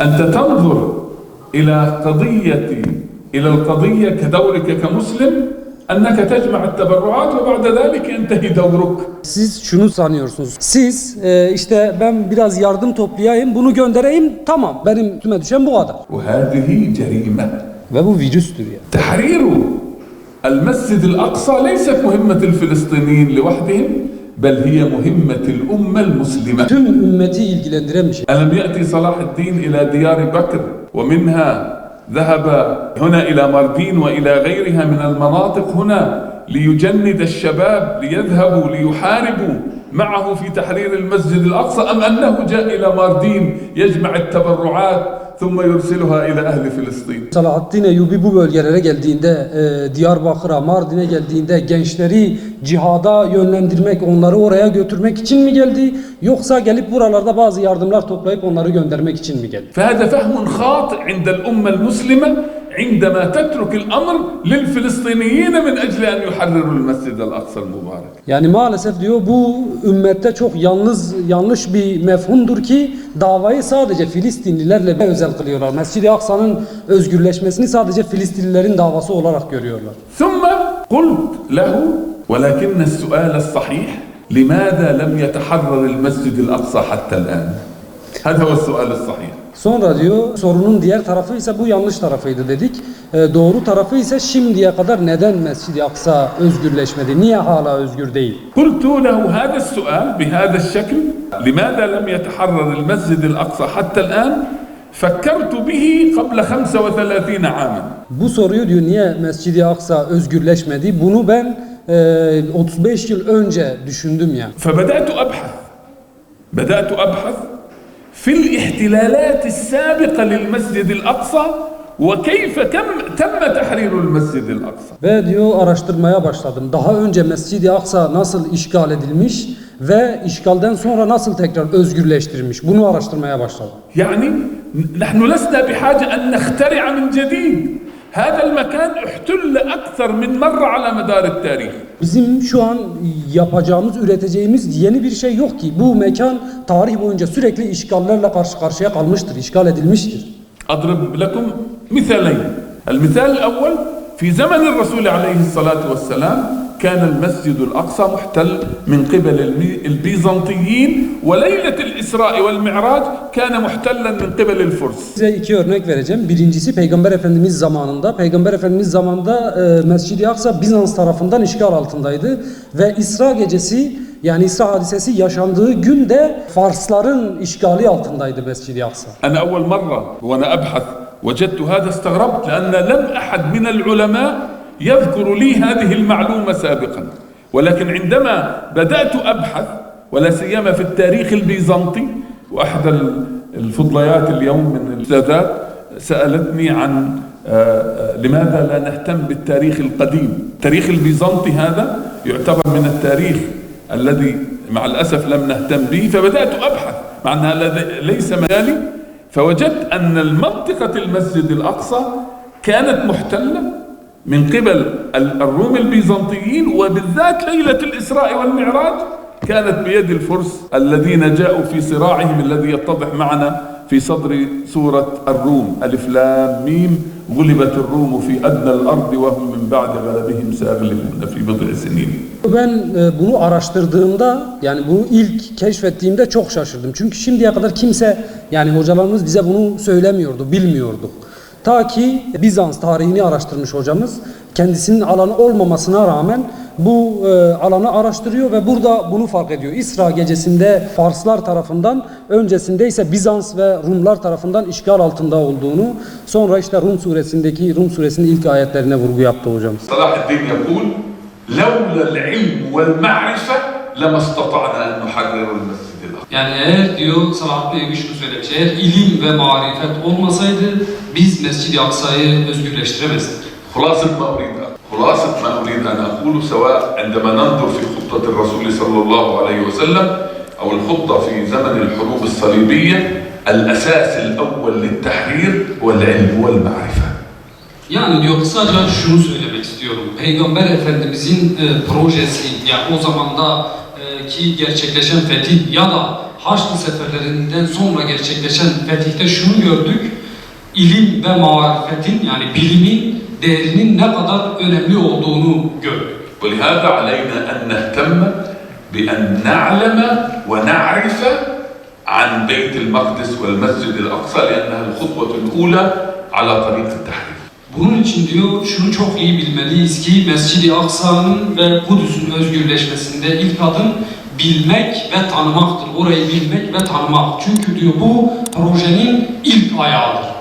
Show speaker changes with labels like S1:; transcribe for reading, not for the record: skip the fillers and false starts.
S1: أنت تنظر إلى القضية كدورك كمسلم أنك تجمع التبرعات وبعد ذلك ينتهي دورك.
S2: Siz şunu sanıyorsunuz. Siz işte ben biraz yardım toplayayım, bunu göndereyim, tamam. Benim üstüme düşen bu kadar.
S1: وهذه جريمة.
S2: Ve bu virüstür ya.
S1: تحرير المسجد الأقصى ليست مهمة الفلسطينيين لوحدهم بل هي مهمة الأمة المسلمة.
S2: Tüm ümmeti ilgilendiren bir şey.
S1: ألم يأتي صلاح الدين إلى ديار بكر ومنها ذهب هنا إلى ماردين وإلى غيرها من المناطق هنا ليجند الشباب ليذهبوا ليحاربوا معه في تحرير المسجد الأقصى أم أنه جاء إلى ماردين يجمع التبرعات ثم يرسلها إلى أهل فلسطين.
S2: Selahaddin Eyyubi bu bölgelere geldiğinde, Diyarbakır'a, Mardin'e geldiğinde gençleri cihada yönlendirmek, onları oraya götürmek için mi geldi? Yoksa gelip buralarda bazı yardımlar toplayıp onları göndermek için mi geldi?
S1: فهذا فهم خاطئ عند الأمة المسلمة عندما تترك الأمر للفلسطينيين من أجل أن يحرروا المسجد الأقصى المبارك.
S2: Yani maalesef diyor bu ümmette çok yanlış bir mefhumdur ki davayı sadece Filistinlilerle özel kılıyorlar. Mescid-i Aksa'nın özgürleşmesini sadece Filistinlilerin davası olarak görüyorlar.
S1: ثم قلت له ولكن السؤال الصحيح لماذا لم يتحرر المسجد الأقصى حتى الآن؟ هذا هو السؤال الصحيح.
S2: Sonra diyor sorunun diğer tarafı ise bu yanlış tarafıydı dedik. Doğru tarafı ise şimdiye kadar neden Mescid-i Aksa özgürleşmedi? Niye hala özgür değil?
S1: قلت له هذا السؤال بهذا الشكل لماذا لم يتحرر المسجد الأقصى حتى الآن؟ فكرت به قبل 35 عاما.
S2: Bu soruyu diyor niye Mescid-i Aksa özgürleşmedi? Bunu ben 35 yıl önce düşündüm ya.
S1: بدأت أبحث في الاحتلالات السابقة للمسجد الأقصى وكيف تم تحرير المسجد الأقصى.
S2: Ve diyor araştırmaya başladım. Daha önce Mescid-i Aksa nasıl işgal edilmiş ve işgalden sonra nasıl tekrar özgürleştirilmiş? Bunu araştırmaya başladım.
S1: يعني نحن لسنا بحاجة أن نخترع من جديد. هذا المكان احتل أكثر من مرة على مدار التاريخ.
S2: Bizim şu an yapacağımız, üreteceğimiz yeni bir şey yok ki. Bu mekan tarih boyunca sürekli işgallerle karşı karşıya kalmıştır, işgal edilmiştir.
S1: أضرب لكم مثالين. المثال الأول في زمن الرسول عليه الصلاة والسلام كان المسجد الأقصى محتل من قبل البيزنطيين وليلة الإسراء والمعراج كان محتلا من قبل الفرس. Size iki örnek vereceğim. Birincisi Peygamber Efendimiz zamanında Mescid-i Aksa Bizans tarafından işgal altındaydı ve İsra gecesi yani İsra hadisesi yaşandığı günde Farsların işgali altındaydı Mescid-i Aksa. أنا أول مرة وأنا أبحث وجدت هذا استغربت لأن لم أحد من العلماء يذكر لي هذه المعلومة سابقا ولكن عندما بدأت أبحث ولا سيما في التاريخ البيزنطي وأحد الفضليات اليوم من الأستاذات سألتني عن لماذا لا نهتم بالتاريخ القديم. التاريخ البيزنطي هذا يعتبر من التاريخ الذي مع الأسف لم نهتم به فبدأت أبحث مع أنها ليس مجالي فوجدت أن المنطقة المسجد الأقصى كانت محتلة من قبل الروم البيزنطيين وبالذات ليلة الإسراء والمعراج كانت بيد الفرس الذين جاءوا في صراعهم الذي يتضح معنا في صدر سورة الروم ألف لام ميم غلبت الروم في أدنى الأرض وهم من بعد غلبهم سيغلبون في بضع سنين.
S2: Ben bunu araştırdığımda yani bunu ilk keşfettiğimde çok şaşırdım. Çünkü şimdiye kadar kimse yani hocalarımız bize bunu söylemiyordu, bilmiyorduk. Ta ki Bizans tarihini araştırmış hocamız kendisinin alanı olmamasına rağmen bu alanı araştırıyor ve burada bunu fark ediyor. İsra gecesinde Farslar tarafından, öncesinde ise Bizans ve Rumlar tarafından işgal altında olduğunu, sonra işte Rum suresinin ilk ayetlerine vurgu yaptı hocamız.
S1: Salahuddin يقول لولا العلم والمعرفة لما استطعنا أن نحرر المسجد الأقصى.
S3: Yani eğer diyor Salahaddin Eyyubi şunu söylemiş, eğer ilim ve marifet olmasaydı biz Mescid-i Aksa'yı özgürleştiremezdik.
S1: خلاصة ما أريد أن أقوله سواء عندما ننظر في خطة الرسول صلى الله عليه وسلم أو الخطة في زمن الحروب الصليبية الأساس الأول للتحرير هو العلم والمعرفة.
S3: Yani diyor kısaca şunu söylemek istiyorum. Peygamber Efendimizin projesi yani o zamanda ki gerçekleşen fetih ya da Haçlı seferlerinden sonra gerçekleşen fetihte şunu gördük. İlim ve marifetin yani bilimin değerinin ne kadar önemli olduğunu gördük.
S1: ولهذا علينا أن نهتم بأن نعلم ونعرف عن بيت المقدس والمسجد الأقصى لأنها الخطوة الأولى على طريق التحريف.
S3: Bunun için diyor şunu çok iyi bilmeliyiz ki Mescid-i Aksa'nın ve Kudüs'ün özgürleşmesinde ilk adım bilmek ve tanımaktır. Orayı bilmek ve tanımak. Çünkü diyor bu projenin ilk ayağıdır.